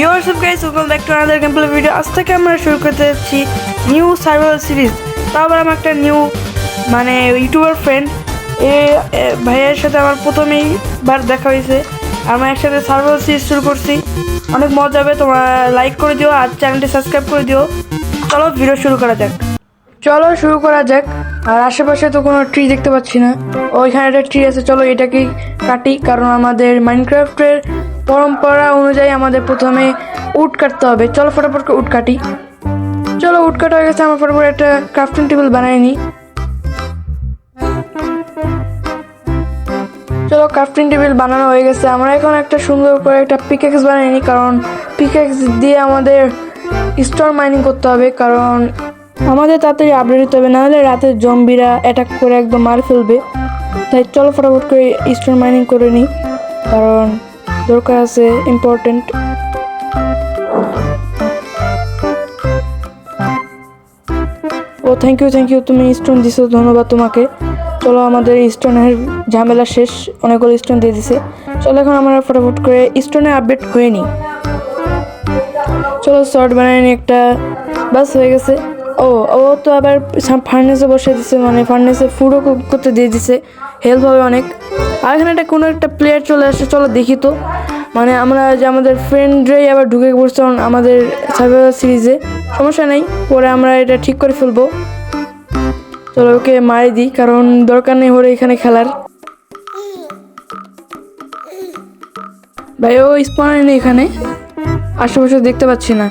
What's up guys, welcome back to another gameplay video. আজ থেকে আমরা শুরু করতে যাচ্ছি নিউ সার্ভাইভাল সিরিজ। তারপর আমার একটা নিউ ইউটিউবার ফ্রেন্ড ভাইয়ের সাথে আমার প্রথমেই বার দেখা হয়েছে। আমরা একসাথে সার্ভাইভাল সিরিজ শুরু করছি, অনেক মজা হবে। তোমরা লাইক করে দিও আর চ্যানেলটি সাবস্ক্রাইব করে দিও। চলো ভিডিও শুরু করা যাক। আর আশেপাশে তো কোনো ট্রি দেখতে পাচ্ছি না। ওইখানে একটা ট্রি আছে, চলো এটাকেই কাটি, কারণ আমাদের মাইনক্রাফটের পরম্পরা অনুযায়ী আমাদের প্রথমে উড কাটতে হবে। চলো ফটাফট করে উড কাটি। চলো উড কাটা হয়ে গেছে, আমার ফটাফট একটা ক্রাফটিং টেবিল বানিয়ে নিই। চলো ক্রাফটিং টেবিল বানানো হয়ে গেছে, আমরা এখন একটা সুন্দর করে একটা পিকেক্স বানিয়ে নিই, কারণ পিকেক্স দিয়ে আমাদের স্টোন মাইনিং করতে হবে, কারণ আমাদের তাড়াতাড়ি আপডেট হতে হবে, নাহলে রাতে জম্বিরা অ্যাটাক করে একদম মার ফেলবে। তাই চলো ফটাফট করে স্টোন মাইনিং করে নিই, কারণ দরকার আছে, ইম্পর্টেন্ট। ও থ্যাংক ইউ, তুমি স্টোন দিছো, ধন্যবাদ তোমাকে। চলো আমাদের স্টোনের ঝামেলা শেষ, অনেকগুলো স্টোন দিয়ে দিছে। চলো এখন আমরা ফটাফট করে স্টোনে আপডেট হয়ে নিই। চলো শর্ট বানিয়ে নিই একটা, বাস হয়ে গেছে। ও তো আবার ফার্নেসে বসে দিছে, ফার্নেসে ফুডও করতে দিয়ে দিছে, হেল্প হবে অনেক। আর এখানে কোনো একটা প্লেয়ার চলে আসে, চলো দেখি তো। আমরা যে আমাদের ফ্রেন্ডরাই আবার ঢুকে পড়ছে আমাদের সার্ভাইভাল সিরিজে, সমস্যা নেই, পরে আমরা এটা ঠিক করে ফেলবো। চলো ওকে মারি দিই, কারণ দরকার নেই ওরে এখানে খেলার। ভাই ও স্পনে নেই এখানে, আশেপাশে দেখতে পাচ্ছি না,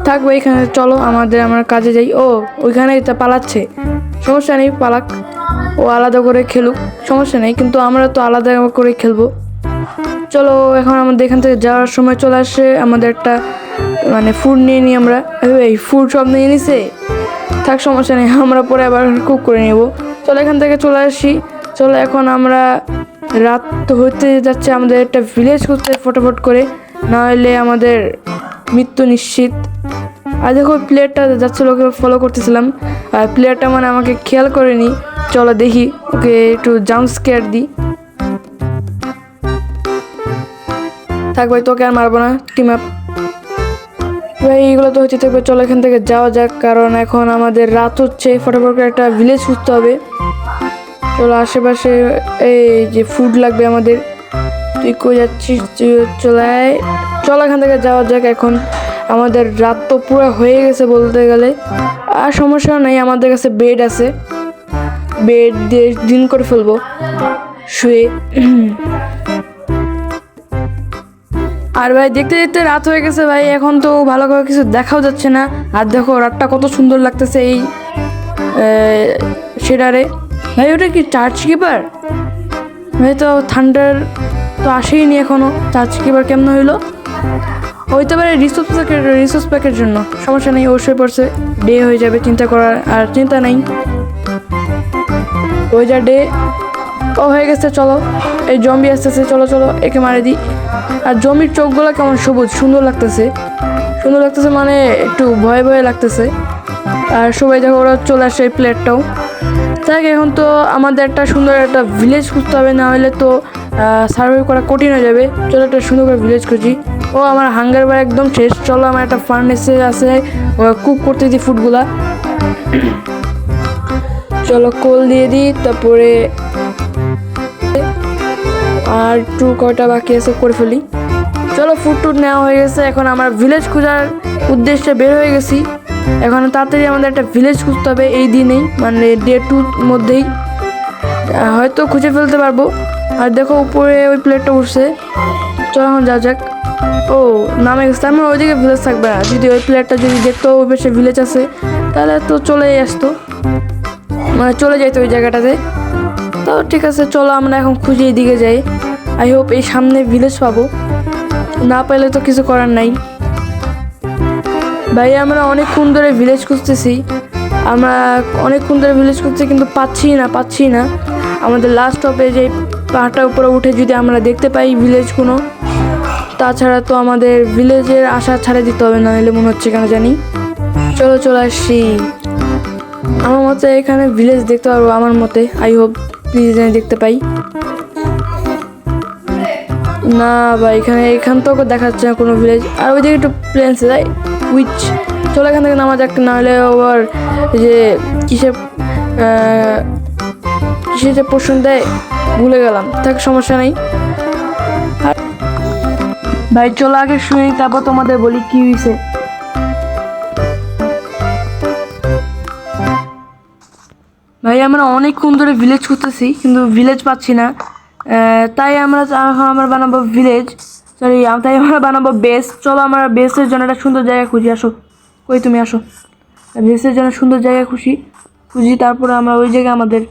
থাকবো এখানে। চলো আমরা কাজে যাই। ওইখানে এটা পালাচ্ছে, সমস্যা নেই, পালাক, ও আলাদা করে খেলুক, সমস্যা নেই, কিন্তু আমরা তো আলাদা করে খেলবো। চলো এখন আমাদের এখান থেকে যাওয়ার সময় চলে আসে, আমাদের একটা ফুড নিয়ে নিই আমরা। এই ফুড সব নিয়ে নিছে, থাক সমস্যা নেই, আমরা পরে আবার কুক করে নেব। চলো এখান থেকে চলে আসি। চলো এখন আমরা রাত তো হতে যাচ্ছে, আমাদের একটা ভিলেজ করতে ফটাফট করে, নাহলে আমাদের মৃত্যু নিশ্চিত। আর দেখো প্লেয়ারটা যাচ্ছিল, ওকে ফলো করতেছিলাম, আর প্লেয়ারটা আমাকে খেয়াল করেনি। চলো দেখি, ওকে একটু জাম্প স্কেয়ার দিই। থাক ভাই, তোকে আর মারবো না, টিম আপ ভাই, এগুলো তো হচ্ছে থাকবে। চলো এখান থেকে যাওয়া যাক, কারণ এখন আমাদের রাত হচ্ছে, ফটাফট করে একটা ভিলেজ খুঁজতে হবে। চলো আশেপাশে এই যে ফুড লাগবে আমাদের, তুই কই যাচ্ছিস? চলো এখান থেকে যাওয়া যাক। এখন আমাদের রাত তো পুরো হয়ে গেছে বলতে গেলে, আর সমস্যা নেই, আমাদের কাছে বেড আছে, বেড দিয়ে দিন করে ফেলবো শুয়ে। আর ভাই দেখতে দেখতে রাত হয়ে গেছে ভাই, এখন তো ভালো করে কিছু দেখাও যাচ্ছে না। আর দেখো রাতটা কত সুন্দর লাগতেছে এই শেডারে। ভাই ওটা কি চার্জ কিপার? ভাই তো থান্ডার তো আসেইনি এখনো, চার্জ কিপার কেমন হইলো? হইতে পারে রিসোর্স প্যাকের জন্য, সমস্যা নেই, অবশ্যই পড়ছে, ডে হয়ে যাবে, চিন্তা করার আর চিন্তা নেই, ওই যা ডে হয়ে গেছে। চলো এই জম্বি আসতেছে, চলো একে মারে দিই। আর জমির চোখগুলো কেমন সবুজ, সুন্দর লাগতেছে, একটু ভয় লাগতেছে। আর সবাই দেখো ওরা চলে আসে, এই প্লেয়ারটাও। তাই এখন তো আমাদের একটা সুন্দর একটা ভিলেজ খুঁজতে হবে, না হলে তো সার্ভাইভ করা কঠিন হয়ে যাবে। চলো একটা সুন্দর করে ভিলেজ খুঁজি। আমার হাঙ্গার বার একদম শেষ। চলো আমার একটা ফার্নেসে আছে, কুক করতে দিই ফুডগুলা। চলো কোল দিয়ে দিই, তারপরে আর একটু কয়টা বাকি আছে করে ফেলি। চলো ফুড নেওয়া হয়ে গেছে, এখন আমরা ভিলেজ খোঁজার উদ্দেশ্যে বের হয়ে গেছি। এখন তাড়াতাড়ি আমাদের একটা ভিলেজ খুঁজতে হবে এই দিনেই, ডে 2 মধ্যেই হয়তো খুঁজে ফেলতে পারবো। আর দেখো উপরে ওই প্লেটটা উঠছে, চলো এখন যা যাক। নামে গেছে, তার ওইদিকে ভিলেজ থাকবে না। যদি ওই প্লেটটা যদি দেখতো ওই পাশে ভিলেজ আছে, তাহলে তো চলেই আসতো, চলে যাইতো ওই জায়গাটাতে। তো ঠিক আছে, চলো আমরা এখন খুঁজে এদিকে যাই। আই হোপ এই সামনে ভিলেজ পাবো, না পেলে তো কিছু করার নাই। ভাই আমরা অনেকক্ষণ ধরে ভিলেজ খুঁজতেছি, কিন্তু পাচ্ছি না। আমাদের লাস্ট টপে যে পাহাড়টার উপরে উঠে যদি আমরা দেখতে পাই ভিলেজ কোনো, তাছাড়া তো আমাদের ভিলেজের আশা ছাড়ে দিতে হবে, না হলে মনে হচ্ছে কেন জানি। চলে আসছি, আমার মতে এখানে ভিলেজ দেখতে পারবো, আমার মতে। আই হোপ প্লিজ দেখতে পাই। না ভাই, এখান তো দেখা যাচ্ছে না কোনো ভিলেজ। আর ওইদিকে একটু প্লেন্স যাই উইচ, চলো এখান থেকে নামা যাক, নাহলে আবার এই যে কিসে কিসে যে পোষণ দেয় ভুলে গেলাম, থাক সমস্যা নেই। ভাই চলো আগে শুনি, তারপর তোমাদের বলি কি হয়েছে। ভাই আমরা অনেকক্ষণ ধরে ভিলেজ খুঁজতেছি কিন্তু ভিলেজ পাচ্ছি না, তাই আমরা বানাবো ভিলেজ, সরি তাই আমরা বানাবো বেস। চলো আমরা বেসের জন্য একটা সুন্দর জায়গা খুঁজি, আসো কই তুমি আসো, বেসের জন্য সুন্দর জায়গা খুঁজি, তারপরে আমরা ওই জায়গায় আমাদের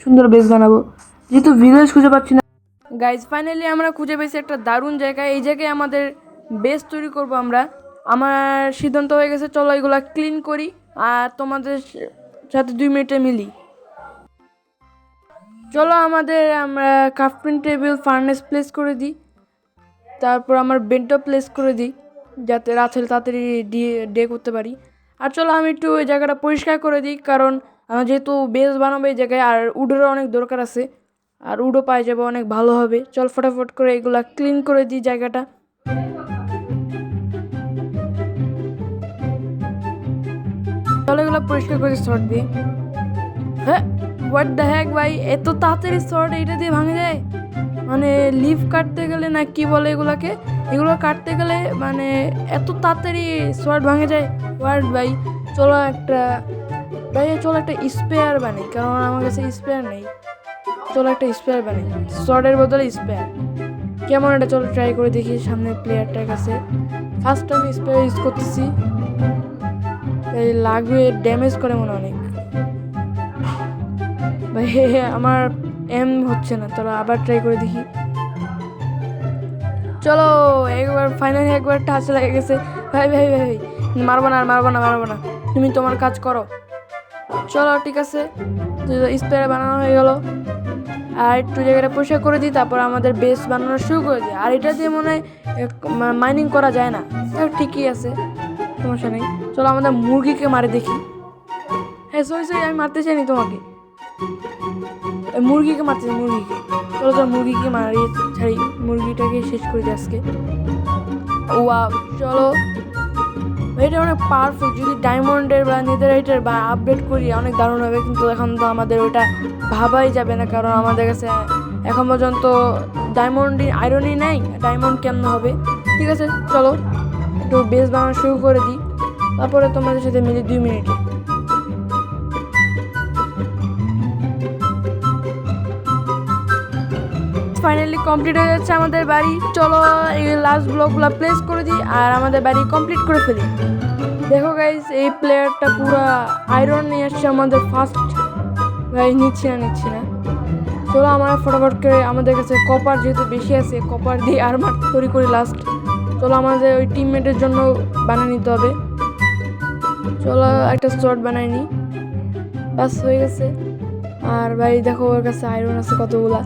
সুন্দর বেস বানাবো, যেহেতু ভিলেজ খুঁজে পাচ্ছি না। গাইজ ফাইনালি আমরা খুঁজে পেয়েছি একটা দারুণ জায়গা, এই জায়গায় আমাদের বেস তৈরি করব আমরা। আমার সিদ্ধান্ত হয়ে গেছে, চলো এগুলা ক্লিন করি আর তোমাদের সাথে 2 মিনিটে মিলি। চলো আমরা ক্রাফটিং টেবিল ফার্নেস প্লেস করে দিই, তারপর আমার বেডটা প্লেস করে দিই যাতে রাতে তাড়াতাড়ি ডে করতে পারি। আর চলো আমি একটু ওই জায়গাটা পরিষ্কার করে দিই, কারণ আমার যেহেতু বেস বানাবো এই জায়গায়, আর উডেরও অনেক দরকার আছে, আর উডও পাই যাবে, অনেক ভালো হবে। চল ফটাফট করে এগুলা ক্লিন করে দিই জায়গাটা। চলো এগুলো পরিষ্কার করে শর্ট দিই। হ্যাঁ, হোয়াট দ্য হ্যাক ভাই, এত তাড়াতাড়ি শর্ট এইটা দিয়ে ভাঙে যায়? মানে লিফ কাটতে গেলে না কি বলে এগুলাকে, এগুলো কাটতে গেলে মানে এত তাড়াতাড়ি শর্ট ভাঙে যায়? হোয়াট ভাই, চলো একটা স্পেয়ার বানাই, কারণ আমার কাছে স্পেয়ার নেই। চলো একটা স্পেয়ার বানাই, শর্টের বদলে স্পেয়ার কেমন, এটা চলো ট্রাই করে দেখি সামনের প্লেয়ারটার কাছে। ফার্স্ট টাইম স্পেয়ার ইউজ করতেছি, এই লাগবে, ড্যামেজ করে মনে অনেক। ভাই আমার এম হচ্ছে না, চলো আবার ট্রাই করে দেখি। চলো একবার ফাইনালি একবার টাচ লেগে গেছে। ভাই ভাই ভাই মারবো না, তুমি তোমার কাজ করো। চলো ঠিক আছে, স্প্রে বানানো হয়ে গেল, আর একটু জায়গাটা পরিষ্কার করে দিই, তারপর আমাদের বেস বানানো শুরু করে দিই। আর এটা দিয়ে মনে হয় মাইনিং করা যায় না, ঠিকই আছে, সমস্যা নেই। চলো আমাদের মুরগিকে মারে দেখি। হ্যাঁ সরি আমি মারতে চাইনি তোমাকে, মুরগিকে মারতেছি, চলো মুরগিকে মারিয়ে ছাড়ি, মুরগিটাকে শেষ করে দিই আজকে। ওয়াও, চলো এটা অনেক পাওয়ারফুল, যদি ডায়মন্ডের বা নেদারাইটের বা আপডেট করি অনেক দারুণ হবে, কিন্তু এখন তো আমাদের ওটা ভাবাই যাবে না, কারণ আমাদের কাছে এখন পর্যন্ত আয়রনই নেই, ডায়মন্ড কেমন হবে। ঠিক আছে চলো একটু বেস বানানো শুরু করে দিই, তারপরে তোমাদের সাথে মিলি 2 মিনিটে। ফাইনালি কমপ্লিট হয়ে যাচ্ছে আমাদের বাড়ি, চলো এই লাস্ট ব্লকগুলো প্লেস করে দিই আর আমাদের বাড়ি কমপ্লিট করে ফেলি। দেখো গাইস এই প্লেয়ারটা পুরো আয়রন নিয়ে আসছে আমাদের ফার্স্ট। ভাই নিচ্ছি না, চলো আমরা ফটাফট করে, আমাদের কাছে কপার যেহেতু বেশি আছে, কপার দিয়ে আর্মার তৈরি করি লাস্ট। চলো আমাদের ওই টিমমেটের জন্য বানিয়ে নিতে হবে, চলো একটা শর্ট বানাই নি, বাস হয়ে গেছে। আর ভাই দেখো ওর কাছে আয়রন আছে কতগুলা,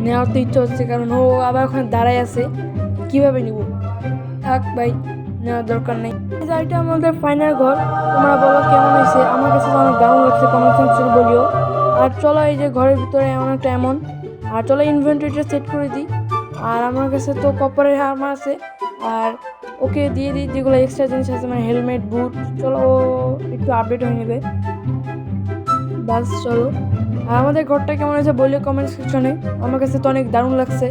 নেওয়ার তো ইচ্ছা হচ্ছে, কারণ ও আবার ওখানে দাঁড়ায় আছে, কিভাবে নিব, থাক ভাই নেওয়ার দরকার নেই। এটা আমাদের ফাইনাল ঘর, তোমরা বলো কেমন হয়েছে, আমার কাছে তো অনেক দারুণ লাগছে, কমেন্ট সেকশন বলিও। আর চলো এই যে ঘরের ভিতরে এমন, আর চলো ইনভেন্টরিটা সেট করে দিই। আর আমার কাছে তো কপারের আর্মার আছে, আর ওকে দিয়ে দিই যেগুলো এক্সট্রা জিনিস আছে, মানে হেলমেট, বুট, চলো ও একটু আপডেট হয়ে নেবে, বাস চলো। আর আমাদের ঘরটা কেমন হয়েছে বললে কমেন্ট সেকশনে, আমার কাছে তো অনেক দারুণ লাগছে।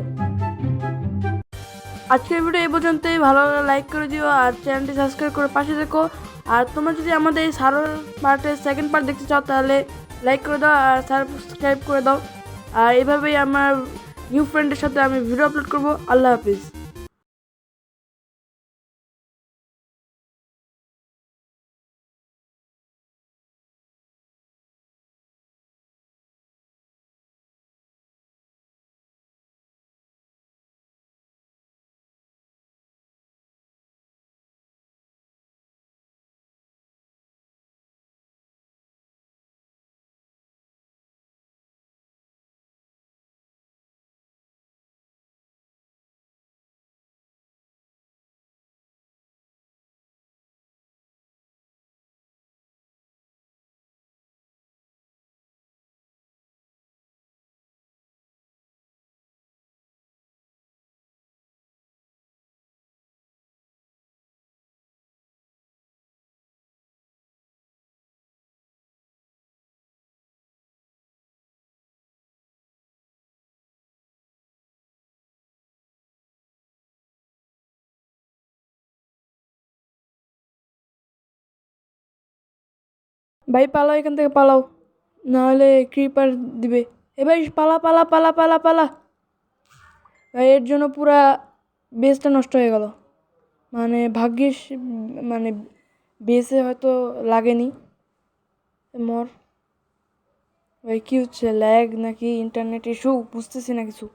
আজকের ভিডিও এই পর্যন্তই, ভালো লাগলে লাইক করে দিও আর চ্যানেলটি সাবস্ক্রাইব করে পাশে থেকো। আর তোমরা যদি আমাদের এই সারোর পার্টের সেকেন্ড পার্ট দেখতে চাও তাহলে লাইক করে দাও আর সাবস্ক্রাইব করে দাও। আর এইভাবেই আমার নিউ ফ্রেন্ডের সাথে আমি ভিডিও আপলোড করবো। আল্লাহ হাফিজ। ভাই পালাও, এখান থেকে পালাও, নাহলে ক্রিপার দিবে। এ ভাই পালা পালা পালা পালা পালা। ভাই এর জন্য পুরা বেসটা নষ্ট হয়ে গেল। মানে ভাগ্যিস মানে বেসে হয়তো লাগেনি। মর। ভাই কি হচ্ছে, ল্যাগ নাকি ইন্টারনেট ইস্যু বুঝতেছি না কিছু।